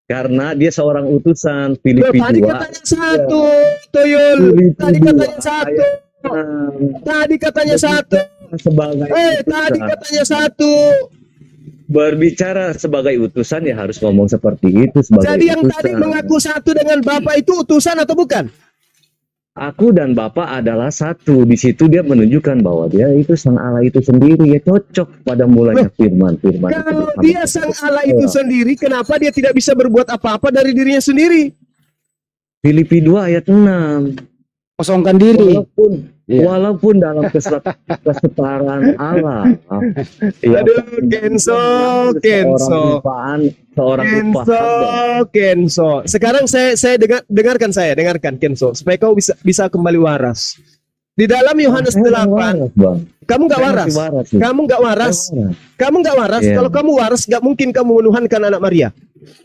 Karena dia seorang utusan Filipi Tadi 2. katanya satu, Tuyul. Tadi katanya satu. Tadi katanya satu. Sebagai Tadi utusan. katanya satu. Berbicara sebagai utusan ya harus ngomong seperti itu sebagai Jadi yang utusan. tadi mengaku satu dengan Bapak itu utusan atau bukan? Aku dan Bapa adalah satu. Di situ dia menunjukkan bahwa dia itu sang Allah itu sendiri. Ya cocok pada mulanya firman. Kalau dia sang Allah itu sendiri, kenapa dia tidak bisa berbuat apa-apa dari dirinya sendiri? Filipi 2 ayat 6. Kosongkan diri. Iya. Walaupun dalam kesetaraan Allah. Ya, Aduh, Kenso. Sekarang saya dengarkan Kenso, supaya kau bisa kembali waras. Di dalam Yohanes 8, kamu nggak waras. Kamu nggak waras. Iya. Kalau kamu waras, nggak mungkin kamu menuhankan anak Maria.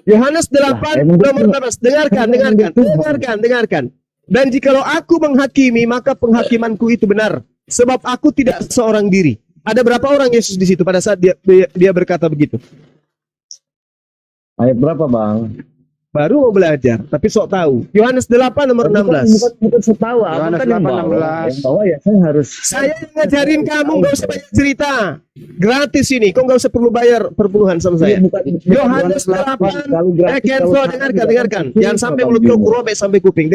Yohanes 8 emang nomor betul. 16. Dengarkan. Dan jikalau aku menghakimi, maka penghakimanku itu benar. Sebab aku tidak seorang diri. Ada berapa orang Yesus di situ pada saat dia berkata begitu? Ayat berapa, Bang? Baru mau belajar, tapi sok tahu. Yohanes 8 nomor 16. Bukan setahu. Yohanes Kan yang 8, bawa. 16. Yang bawa ya saya harus. Saya yang ngajarin kamu, nggak usah banyak cerita. Gratis ini, kau nggak usah perlu bayar perpuluhan sama saya. Yohanes 8. Kenso, dengarkan. Jangan sampai mulut kau robek sampai kuping.